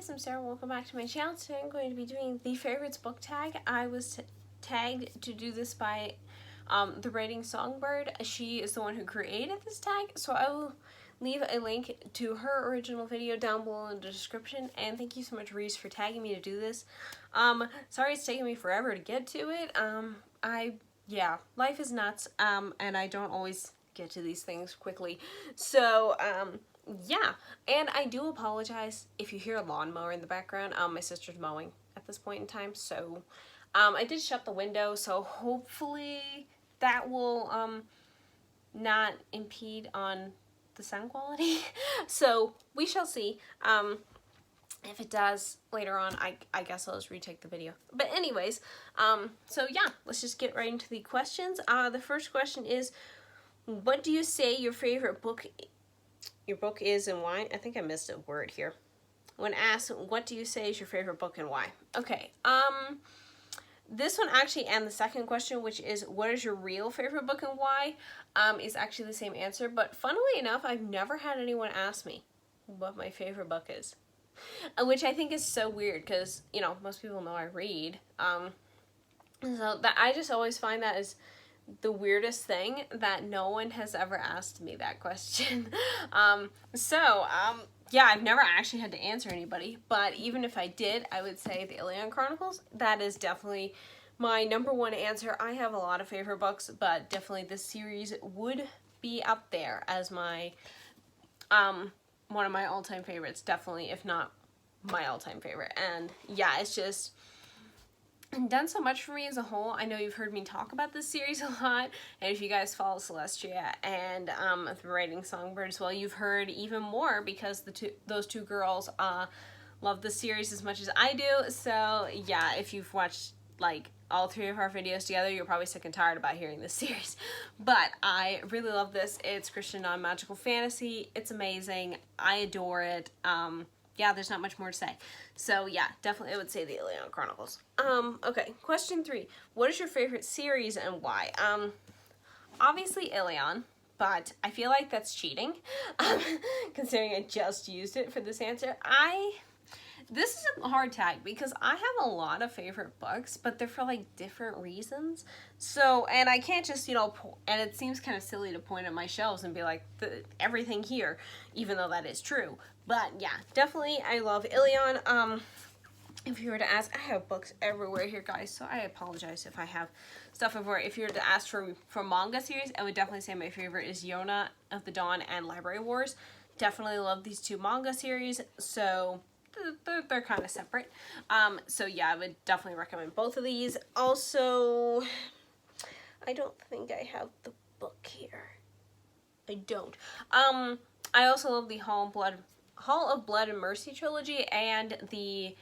guys, I'm Sarah. Welcome back to my channel. Today I'm going to be doing the favorites book tag. I was tagged to do this by the Writing Songbird. She is the one who created this tag, so I will leave a link to her original video down below in the description. And thank you so much, Reese, for tagging me to do this. Sorry it's taking me forever to get to it. Life is nuts, and I don't always get to these things quickly. So, yeah, and I do apologize if you hear a lawnmower in the background. My sister's mowing at this point in time, so I did shut the window, so hopefully that will not impede on the sound quality. So we shall see. If it does later on, I guess I'll just retake the video. But anyways, so yeah, let's just get right into the questions. The first question is, what do you say your favorite book is and why? I think I missed a word here. When asked, what do you say is your favorite book and why? Okay, this one actually, and the second question, which is what is your real favorite book and why, is actually the same answer. But funnily enough, I've never had anyone ask me what my favorite book is, which I think is so weird because, you know, most people know I read. So that I just always find that is the weirdest thing that no one has ever asked me that question. Yeah, I've never actually had to answer anybody, but even if I did, I would say the Ilion Chronicles. That is definitely my number one answer. I have a lot of favorite books, but definitely this series would be up there as my one of my all-time favorites, definitely, if not my all-time favorite. And yeah, it's just done so much for me as a whole. I know you've heard me talk about this series a lot, and if you guys follow Celestia and the Writing Songbird as well, you've heard even more because those two girls love the series as much as I do. So yeah, if you've watched like all three of our videos together, you're probably sick and tired about hearing this series. But I really love this. It's Christian non-magical fantasy. It's amazing. I adore it. Yeah, there's not much more to say. So yeah, definitely I would say the Ilion Chronicles. Okay, question 3. What is your favorite series and why? Obviously Ilion, but I feel like that's cheating, considering I just used it for this answer. This is a hard tag because I have a lot of favorite books, but they're for like different reasons. So, and I can't just, you know, and it seems kind of silly to point at my shelves and be like, everything here, even though that is true. But yeah, definitely I love Ilion. If you were to ask, I have books everywhere here, guys, so I apologize if I have stuff everywhere. If you were to ask for manga series, I would definitely say my favorite is Yona of the Dawn and Library Wars. Definitely love these two manga series, so they're kind of separate. So yeah, I would definitely recommend both of these. Also, I don't think I have the book here. I don't. I also love the Hall of Blood and Mercy trilogy and the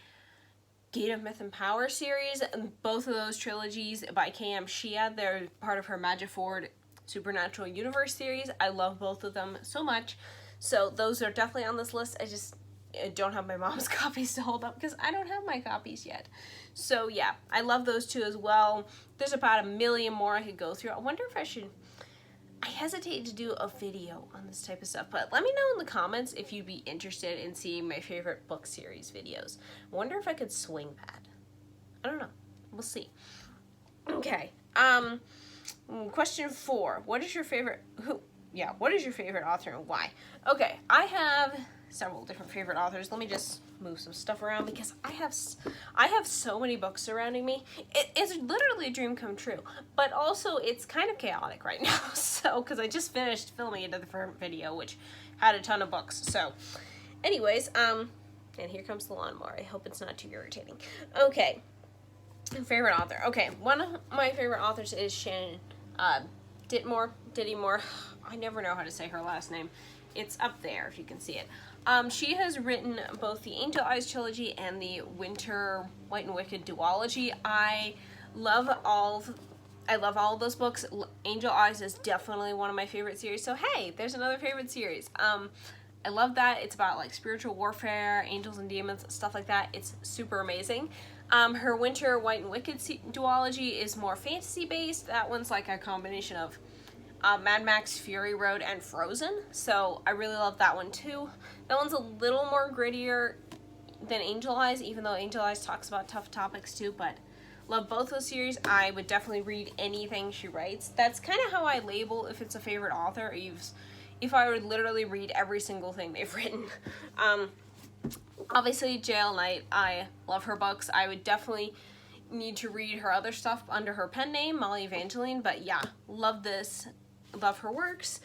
Gate of Myth and Power series. Both of those trilogies by K.M. Shia. They're part of her Magic Forward Supernatural Universe series. I love both of them so much. So those are definitely on this list. I don't have my mom's copies to hold up because I don't have my copies yet. So yeah, I love those two as well. There's about a million more I could go through. I wonder if I hesitate to do a video on this type of stuff, but let me know in the comments if you'd be interested in seeing my favorite book series videos. I wonder if I could swing that. I don't know. We'll see. Okay. Question 4. What is your favorite author and why? Okay, I have several different favorite authors. Let me just move some stuff around because I have so many books surrounding me. It's literally a dream come true, but also it's kind of chaotic right now. So, because I just finished filming a different video which had a ton of books. So, anyways, and here comes the lawnmower. I hope it's not too irritating. Okay, favorite author. Okay, one of my favorite authors is Shannon Dittmore. I never know how to say her last name. It's up there if you can see it. She has written both the Angel Eyes trilogy and the Winter White and Wicked duology. I love all of those books. Angel Eyes is definitely one of my favorite series. So hey, there's another favorite series. I love that. It's about like spiritual warfare, angels and demons, stuff like that. It's super amazing. Her Winter White and Wicked duology is more fantasy based. That one's like a combination of Mad Max, Fury Road, and Frozen. So I really love that one too. That one's a little more grittier. than Angel Eyes, even though Angel Eyes talks about tough topics too, but love both those series. I would definitely read anything she writes. That's kind of how I label if it's a favorite author. If I would literally read every single thing they've written. Obviously, Jail Knight, I love her books. I would definitely need to read her other stuff under her pen name, Molly Evangeline, but yeah, love this, love her works.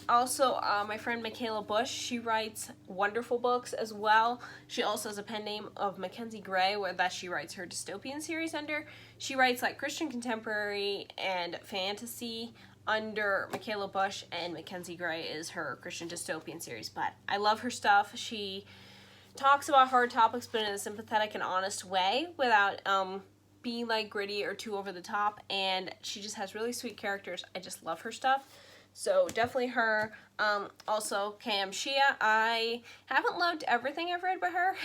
Also, my friend Michaela Bush, she writes wonderful books as well. She also has a pen name of Mackenzie Gray, where that she writes her dystopian series under. She writes like Christian contemporary and fantasy under Michaela Bush, and Mackenzie Gray is her Christian dystopian series. But I love her stuff. She talks about hard topics, but in a sympathetic and honest way, without being like gritty or too over the top. And she just has really sweet characters. I just love her stuff. So definitely her. Also Cam Shia. I haven't loved everything I've read by her.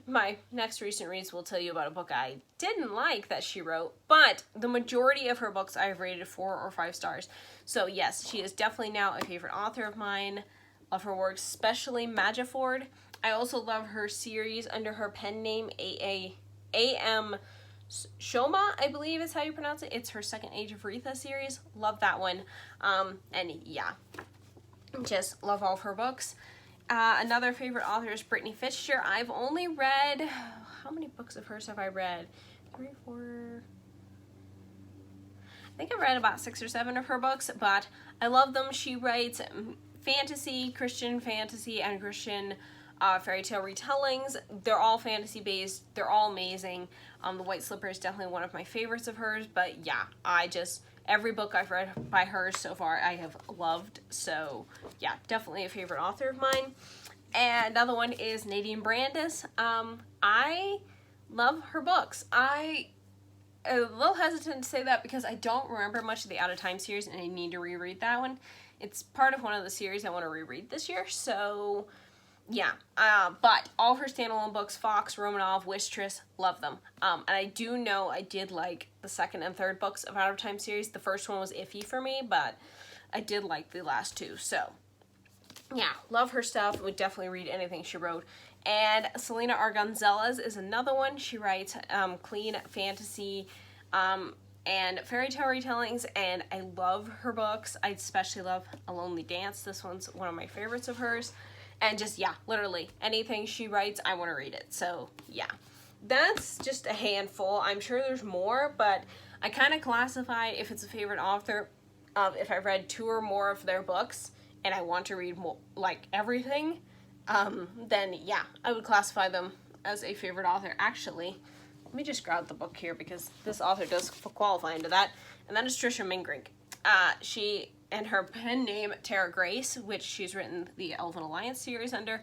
My next recent reads will tell you about a book I didn't like that she wrote, but the majority of her books I've rated 4 or 5 stars. So yes, she is definitely now a favorite author of mine. Love her works, especially Magiford. I also love her series under her pen name A.M. Shoma, I believe is how you pronounce it. It's her Second Age of Retha series. Love that one. And yeah, just love all of her books. Another favorite author is Brittany Fitzgerald. I've only read, how many books of hers have I read? 3, 4... I think I've read about 6 or 7 of her books, but I love them. She writes fantasy, Christian fantasy, and Christian fairy tale retellings. They're all fantasy based. They're all amazing. The White Slipper is definitely one of my favorites of hers, but yeah, every book I've read by her so far I have loved. So yeah, definitely a favorite author of mine. And another one is Nadine Brandis. I love her books. I'm a little hesitant to say that because I don't remember much of the Out of Time series and I need to reread that one. It's part of one of the series I want to reread this year, so yeah, but all of her standalone books, Fox, Romanov, Wistress, love them. And I do know I did like the second and third books of Out of Time series. The first one was iffy for me, but I did like the last 2. So yeah, love her stuff. Would definitely read anything she wrote. And Selena Argonzellas is another one. She writes clean fantasy and fairy tale retellings, and I love her books. I especially love A Lonely Dance. This one's one of my favorites of hers. And just, yeah, literally, anything she writes, I want to read it. So, yeah. That's just a handful. I'm sure there's more, but I kind of classify if it's a favorite author of if I've read 2 or more of their books and I want to read more, like, everything, then, yeah, I would classify them as a favorite author. Actually, let me just grab the book here because this author does qualify into that. And that is Trisha Mingrink. She and her pen name, Tara Grace, which she's written the Elven Alliance series under.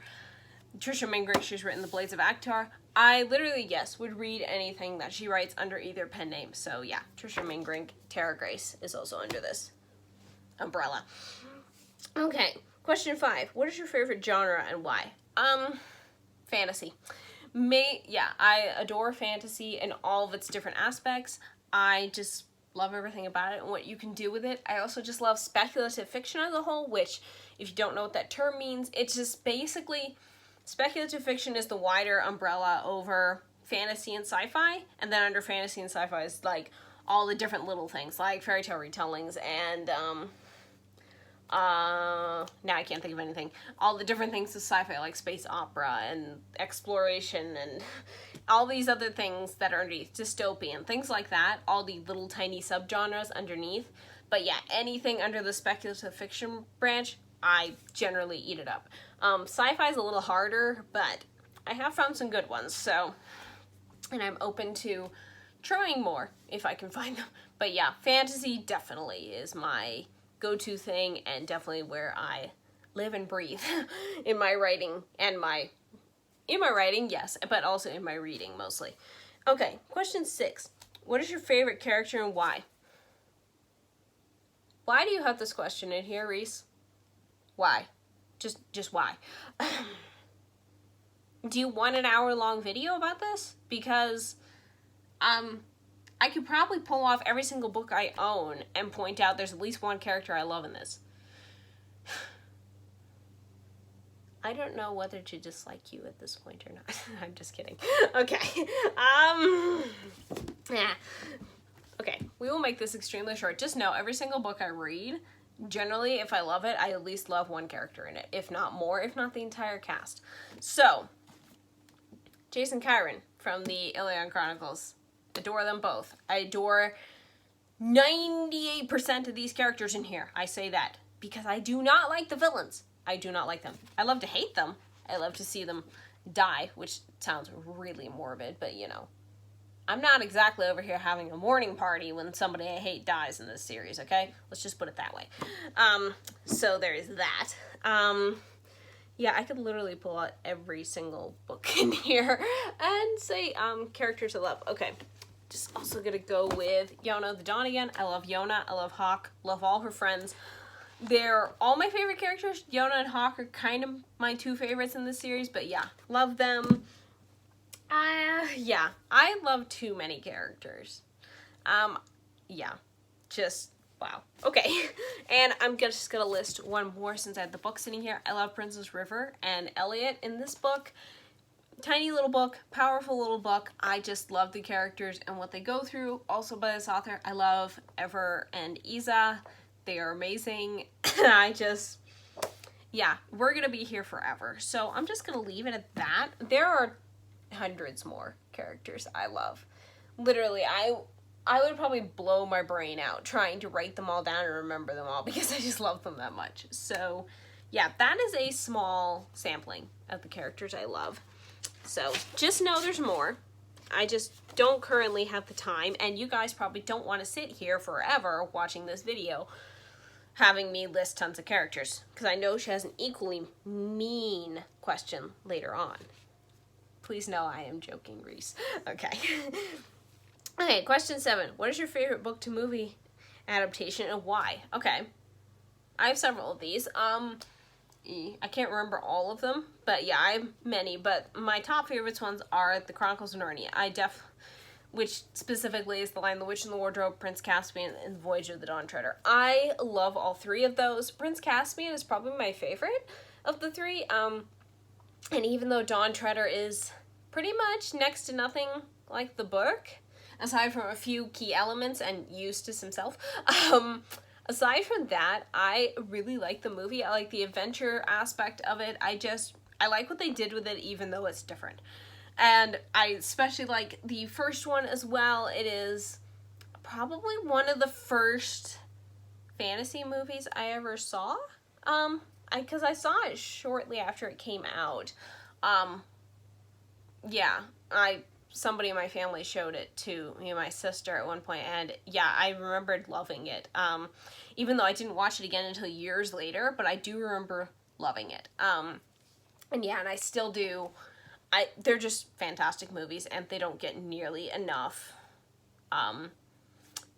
Trisha Mingrink, she's written the Blades of Actar. I literally, yes, would read anything that she writes under either pen name. So yeah, Trisha Mingrink, Tara Grace is also under this umbrella. Okay, question 5. What is your favorite genre and why? Fantasy. I adore fantasy in all of its different aspects. I just love everything about it and what you can do with it. I also just love speculative fiction as a whole, which, if you don't know what that term means, it's just basically, speculative fiction is the wider umbrella over fantasy and sci-fi, and then under fantasy and sci-fi is like all the different little things, like fairy tale retellings and, now I can't think of anything. All the different things of sci-fi, like space opera and exploration and all these other things that are underneath, dystopian, things like that, all the little tiny subgenres underneath. But yeah, anything under the speculative fiction branch, I generally eat it up. Sci-fi is a little harder, but I have found some good ones, so, and I'm open to trying more if I can find them. But yeah, fantasy definitely is my go-to thing and definitely where I live and breathe in my writing and yes, but also in my reading mostly. Okay, question 6. What is your favorite character and why? Why do you have this question in here, Reese? Why? Just why? Do you want an hour-long video about this? Because, I could probably pull off every single book I own and point out there's at least one character I love in this. I don't know whether to dislike you at this point or not. I'm just kidding. Okay. Yeah. Okay, we will make this extremely short. Just know every single book I read, generally, if I love it, I at least love one character in it. If not more, if not the entire cast. So, Jason Kyron from the Ilion Chronicles. Adore them both. I adore 98% of these characters in here. I say that because I do not like the villains. I do not like them. I love to hate them. I love to see them die, which sounds really morbid, but you know. I'm not exactly over here having a mourning party when somebody I hate dies in this series, okay? Let's just put it that way. So there's that. Yeah, I could literally pull out every single book in here and say characters I love. Okay, just also gonna go with Yona the Dawn again. I love Yona. I love Hawk. Love all her friends. They're all my favorite characters. Yona and Hawk are kind of my two favorites in this series, but yeah, love them. Yeah, I love too many characters. Yeah, just, wow. Okay, and I'm just gonna list one more since I have the book sitting here. I love Princess River and Elliot in this book. Tiny little book, powerful little book. I just love the characters and what they go through. Also by this author, I love Ever and Isa. They are amazing. Yeah, we're gonna be here forever. So I'm just gonna leave it at that. There are hundreds more characters I love. Literally, I would probably blow my brain out trying to write them all down and remember them all because I just love them that much. So yeah, that is a small sampling of the characters I love. So just know there's more. I just don't currently have the time, and you guys probably don't want to sit here forever watching this video having me list tons of characters, because I know she has an equally mean question later on. Please know I am joking, Reese. Okay. Okay, question 7. What is your favorite book to movie adaptation and why? Okay. I have several of these. I can't remember all of them, but yeah, I have many, but my top favorites ones are The Chronicles of Narnia. Which specifically is The Lion, the Witch, and the Wardrobe, Prince Caspian, and Voyage of the Dawn Treader. I love all three of those. Prince Caspian is probably my favorite of the three. And even though Dawn Treader is pretty much next to nothing like the book, aside from a few key elements and Eustace himself, aside from that, I really like the movie. I like the adventure aspect of it. I like what they did with it, even though it's different. And I especially like the first one as well. It is probably one of the first fantasy movies I ever saw. Because I saw it shortly after it came out. Yeah, somebody in my family showed it to me and my sister at one point, and yeah, I remembered loving it. Even though I didn't watch it again until years later, but I do remember loving it. And yeah, and I still do. They're just fantastic movies, and they don't get nearly enough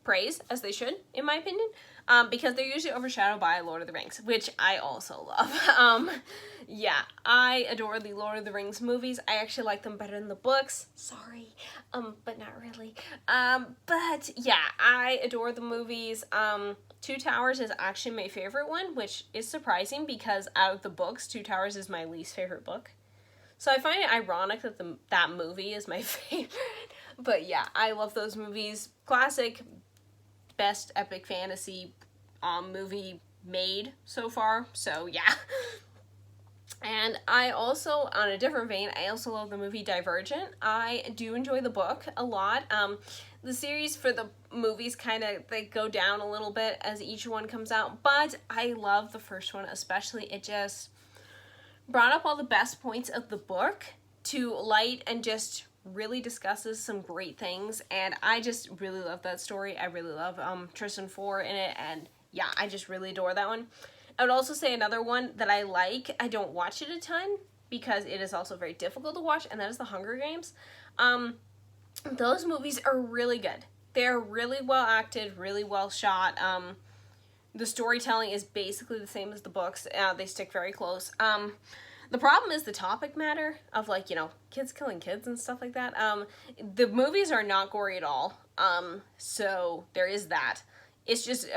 praise as they should, in my opinion, because they're usually overshadowed by Lord of the Rings, which I also love. Yeah, I adore the Lord of the Rings movies. I actually like them better than the books. Sorry, but not really. But yeah, I adore the movies. Two Towers is actually my favorite one, which is surprising because out of the books, Two Towers is my least favorite book. So I find it ironic that that movie is my favorite. But yeah, I love those movies. Classic, best epic fantasy movie made so far. So yeah. And I also, on a different vein, I also love the movie Divergent. I do enjoy the book a lot. The series for the movies they go down a little bit as each one comes out. But I love the first one especially. It just brought up all the best points of the book to light and just really discusses some great things, and I just really love that story. I really love Tristan Four in it, and yeah, I just really adore that one. I would also say another one that I like, I don't watch it a ton because it is also very difficult to watch, and that is The Hunger Games. Those movies are really good. They're really well acted, really well shot. The storytelling is basically the same as the books. They stick very close. The problem is the topic matter of, like, you know, kids killing kids and stuff like that. The movies are not gory at all. So there is that. It's just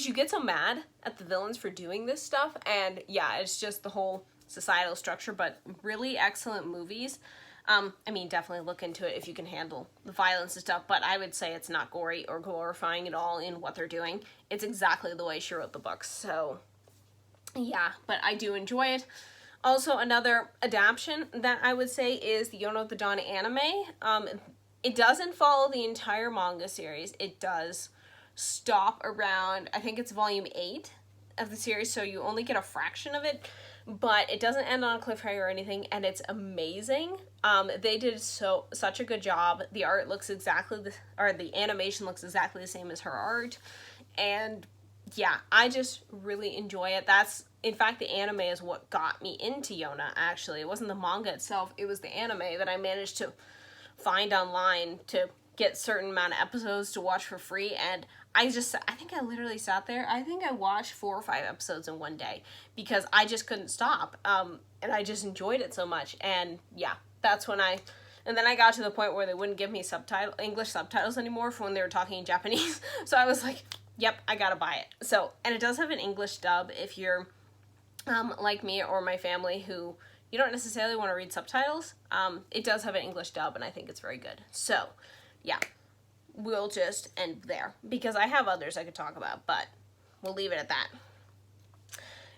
you get so mad at the villains for doing this stuff, and yeah, it's just the whole societal structure, but really excellent movies. I mean, definitely look into it if you can handle the violence and stuff, but I would say it's not gory or glorifying at all in what they're doing. It's exactly the way she wrote the books, so yeah, but I do enjoy it. Also, another adaptation that I would say is the Yona of the Dawn anime. It doesn't follow the entire manga series. It does stop around, I think it's volume 8 of the series, so you only get a fraction of it, but it doesn't end on a cliffhanger or anything, and it's amazing. They did such a good job. The art looks exactly the animation looks exactly the same as her art, and yeah, I just really enjoy it. In fact, the anime is what got me into Yona, actually. It wasn't the manga itself, it was the anime that I managed to find online to get certain amount of episodes to watch for free, and I think I literally sat there. I think I watched 4 or 5 episodes in one day because I just couldn't stop, and I just enjoyed it so much, and yeah, that's when and then I got to the point where they wouldn't give me English subtitles anymore for when they were talking in Japanese, so I was like, yep, I gotta buy it. So, and it does have an English dub if you're like me or my family who you don't necessarily want to read subtitles. It does have an English dub, and I think it's very good. So, yeah, we'll just end there because I have others I could talk about, but we'll leave it at that.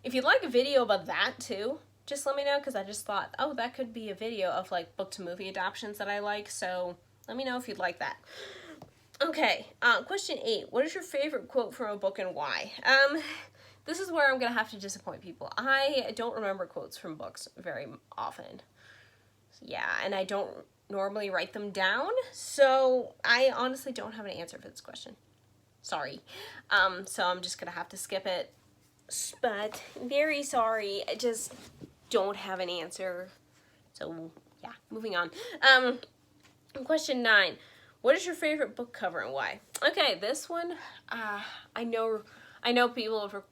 If you'd like a video about that too, just let me know, because I just thought, oh, that could be a video of like book to movie adaptations that I like, so let me know if you'd like that. Okay, question 8. What is your favorite quote from a book and why? This is where I'm going to have to disappoint people. I don't remember quotes from books very often. Yeah, and I don't normally write them down, so I honestly don't have an answer for this question. Sorry. So I'm just going to have to skip it. But very sorry. I just don't have an answer. So, yeah, moving on. Question 9. What is your favorite book cover and why? Okay, this one, I know people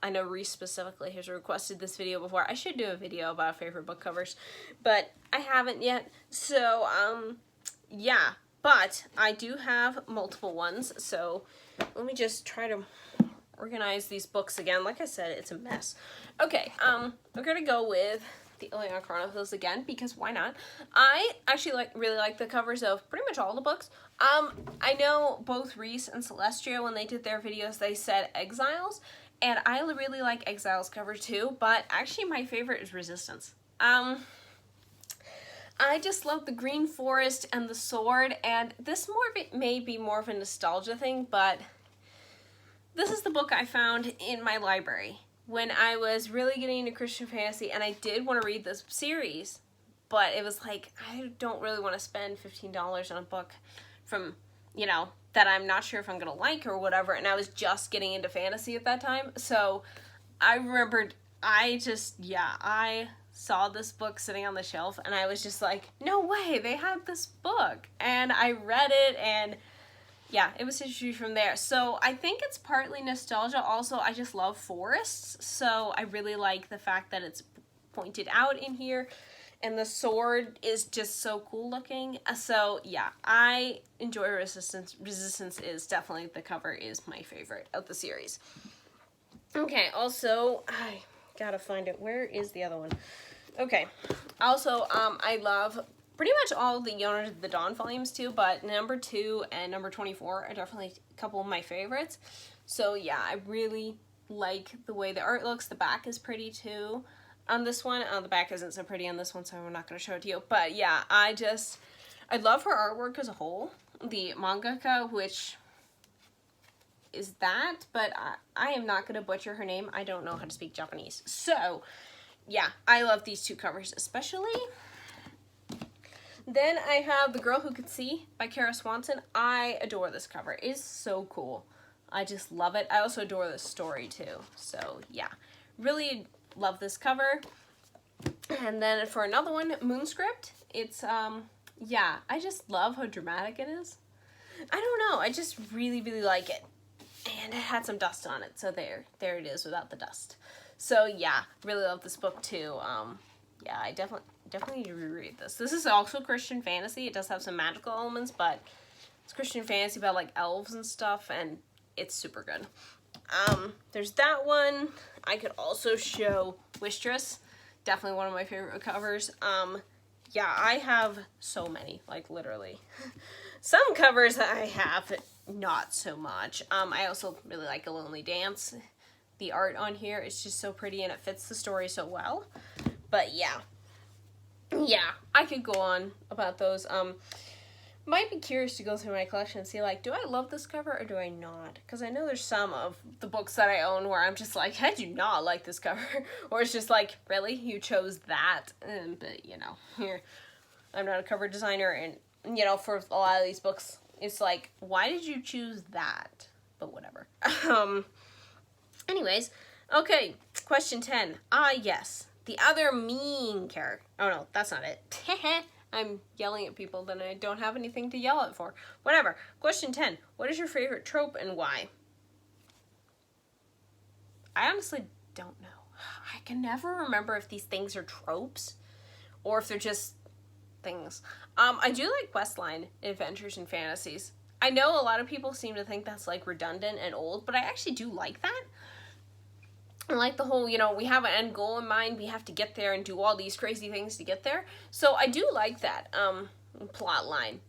I know Reese specifically has requested this video before. I should do a video about favorite book covers, but I haven't yet. So, yeah, but I do have multiple ones. So let me just try to organize these books again. Like I said, it's a mess. Okay, we're gonna go with the Ilion Chronicles again, because why not? I actually really like the covers of pretty much all the books. I know both Reese and Celestia, when they did their videos, they said Exiles, and I really like Exiles cover too, but actually my favorite is Resistance. I just love the green forest and the sword, and this may be more of a nostalgia thing, but this is the book I found in my library when I was really getting into Christian fantasy, and I did want to read this series, but it was like, I don't really want to spend $15 on a book from, that I'm not sure if I'm going to like or whatever, and I was just getting into fantasy at that time, so I remembered, I saw this book sitting on the shelf, and I was just like, no way, they have this book, and I read it, and yeah, it was history from there. So I think it's partly nostalgia. Also, I just love forests, so I really like the fact that it's pointed out in here, and the sword is just so cool looking. So yeah, I enjoy Resistance. Resistance is definitely, the cover is my favorite of the series. Okay, also, I gotta find it. Where is the other one? Okay, also, I love pretty much all the Yona of the Dawn volumes too, but number 2 and number 24 are definitely a couple of my favorites. So yeah, I really like the way the art looks. The back is pretty too on this one. The back isn't so pretty on this one, so I'm not going to show it to you. But yeah, I love her artwork as a whole. The mangaka, which is that, but I am not going to butcher her name. I don't know how to speak Japanese. So yeah, I love these 2 covers especially. Then I have The Girl Who Could See by Kara Swanson. I adore this cover. It is so cool. I just love it. I also adore the story too. So yeah, really love this cover. And then for another one, Moonscript. It's, yeah, I just love how dramatic it is. I don't know. I just really, really like it. And it had some dust on it. So there it is without the dust. So yeah, really love this book too. Yeah, I definitely need to reread this. This is also Christian fantasy. It does have some magical elements, but it's Christian fantasy about like elves and stuff, and it's super good. There's that one. I could also show Wistress. definitely one of my favorite covers. Yeah, I have so many, like literally. Some covers that I have, not so much. I also really like A Lonely Dance. The art on here is just so pretty and it fits the story so well. But yeah. Yeah, I could go on about those. Might be curious to go through my collection and see, like, do I love this cover or do I not? Because I know there's some of the books that I own where I'm just like, I do not like this cover. Or it's just like, really? You chose that? But, you know, here, I'm not a cover designer, and, you know, for a lot of these books, it's like, why did you choose that? But whatever. Anyways, okay, question 10. Yes, the other mean character. Oh, no, that's not it. I'm yelling at people that I don't have anything to yell at for. Whatever. Question 10. What is your favorite trope and why? I honestly don't know. I can never remember if these things are tropes or if they're just things. I do like questline adventures and fantasies. I know a lot of people seem to think that's like redundant and old, but I actually do like that. I like the whole, you know, we have an end goal in mind, we have to get there and do all these crazy things to get there. So I do like that plot line.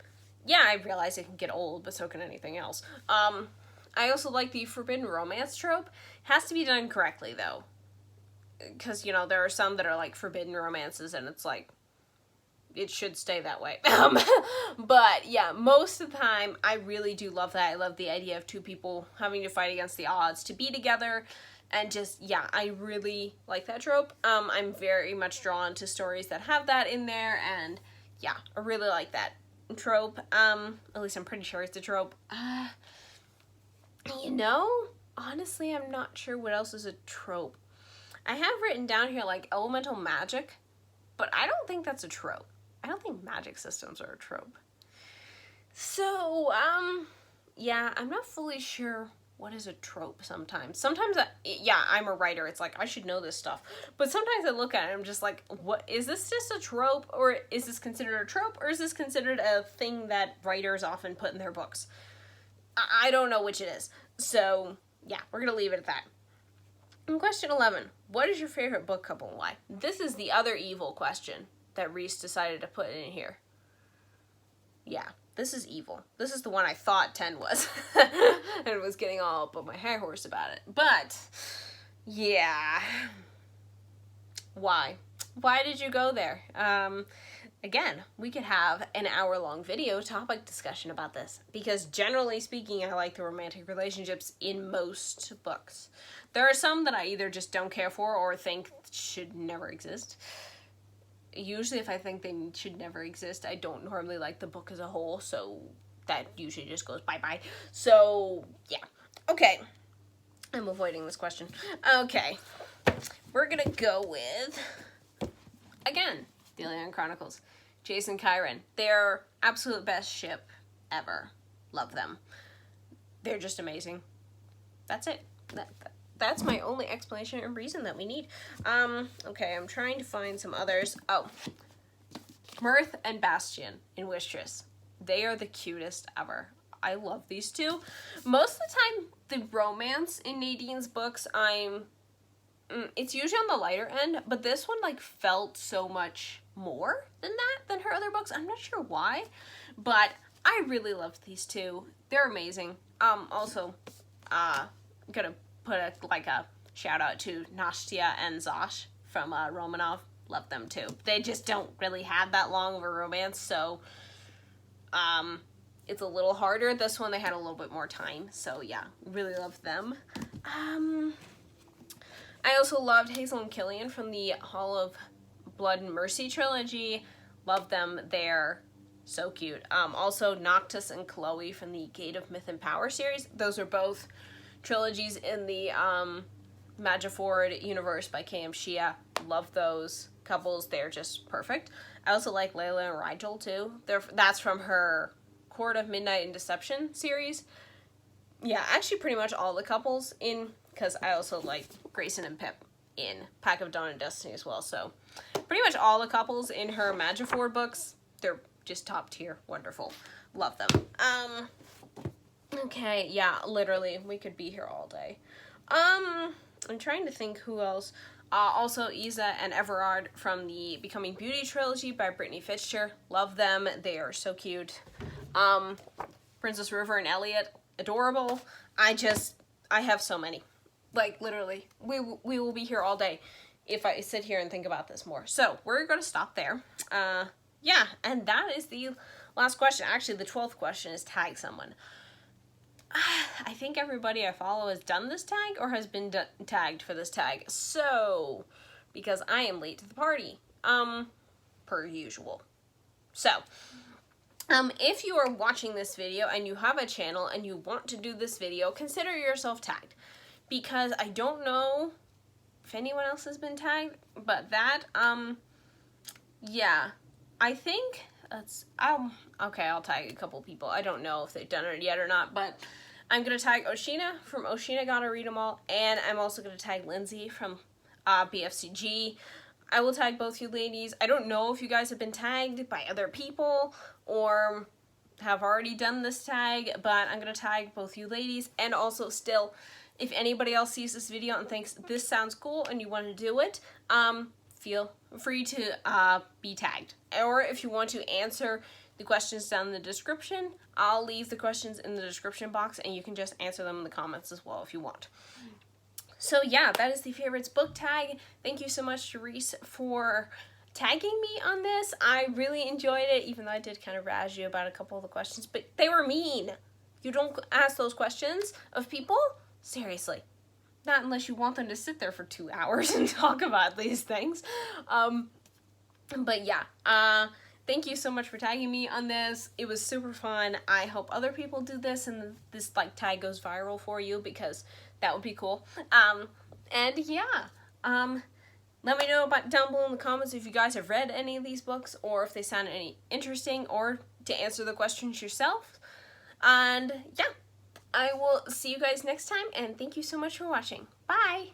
Yeah, I realize it can get old, but so can anything else. I also like the forbidden romance trope. It has to be done correctly, though. Because, you know, there are some that are like forbidden romances, and it's like, it should stay that way. But yeah, most of the time, I really do love that. I love the idea of two people having to fight against the odds to be together. And just, yeah, I really like that trope. I'm very much drawn to stories that have that in there, and yeah, I really like that trope. At least I'm pretty sure it's a trope. You know, honestly, I'm not sure what else is a trope. I have written down here, like, elemental magic, but I don't think that's a trope. I don't think magic systems are a trope. So, yeah, I'm not fully sure what is a trope sometimes. Sometimes, yeah, I'm a writer. It's like, I should know this stuff. But sometimes I look at it and I'm just like, what, is this just a trope? Or is this considered a trope? Or is this considered a thing that writers often put in their books? I don't know which it is. So, yeah, we're going to leave it at that. And question 11, what is your favorite book couple and why? This is the other evil question that Reese decided to put in here. Yeah, this is evil. This is the one I thought 10 was. And was getting all up on my high horse about it. But, yeah. Why? Why did you go there? Again, we could have an hour-long video topic discussion about this. Because generally speaking, I like the romantic relationships in most books. There are some that I either just don't care for or think should never exist. Usually if I think they should never exist, I don't normally like the book as a whole, so that usually just goes bye-bye. So, yeah. Okay. I'm avoiding this question. Okay. We're gonna go with, again, the Alien Chronicles. Jace and Kyron. They're absolute best ship ever. Love them. They're just amazing. That's it. That's my only explanation and reason that we need. Okay, I'm trying to find some others. Oh. Mirth and Bastian in Wishtress. They are the cutest ever. I love these two. Most of the time, the romance in Nadine's books, it's usually on the lighter end, but this one, like, felt so much more than her other books. I'm not sure why, but I really loved these two. They're amazing. Also, gonna put a shout out to Nastya and Zosh from Romanov. Love them too. They just don't really have that long of a romance, so it's a little harder. This one they had a little bit more time, so yeah, really love them. I also loved Hazel and Killian from the Hall of Blood and Mercy trilogy. Love them. They're so cute. Also Noctis and Chloe from the Gate of Myth and Power series. Those are both trilogies in the Magiford universe by K.M. Shia. Love those couples. They're just perfect. I also like Layla and Rigel too. That's from her Court of Midnight and Deception series. Yeah, actually pretty much all the couples in, because I also like Grayson and Pip in Pack of Dawn and Destiny as well. So pretty much all the couples in her Magiford books, they're just top tier. Wonderful. Love them. Okay, yeah, literally, we could be here all day. I'm trying to think who else. Also, Isa and Everard from the Becoming Beauty trilogy by Brittany Fitcher. Love them. They are so cute. Princess River and Elliot, adorable. I have so many. Like, literally. We will be here all day if I sit here and think about this more. So, we're going to stop there. Yeah, and that is the last question. Actually, the 12th question is tag someone. I think everybody I follow has done this tag or has been tagged for this tag. So, because I am late to the party, per usual. So, if you are watching this video and you have a channel and you want to do this video, consider yourself tagged. Because I don't know if anyone else has been tagged, but that, yeah, I think okay, I'll tag a couple people. I don't know if they've done it yet or not, but I'm going to tag Oshina from Oshina Gotta Read 'Em All, and I'm also going to tag Lindsay from BFCG. I will tag both you ladies. I don't know if you guys have been tagged by other people or have already done this tag, but I'm going to tag both you ladies. And also still, if anybody else sees this video and thinks this sounds cool and you want to do it, feel free to be tagged. Or if you want to answer the questions down in the description, I'll leave the questions in the description box and you can just answer them in the comments as well if you want. So yeah, that is the favorites book tag. Thank you so much to Reese for tagging me on this. I really enjoyed it, even though I did kind of razz you about a couple of the questions, but they were mean. You don't ask those questions of people? Seriously. Not unless you want them to sit there for 2 hours and talk about these things. But yeah, thank you so much for tagging me on this. It was super fun. I hope other people do this and this like tag goes viral for you because that would be cool. And yeah, let me know down below in the comments if you guys have read any of these books or if they sound any interesting or to answer the questions yourself. And yeah, I will see you guys next time and thank you so much for watching. Bye!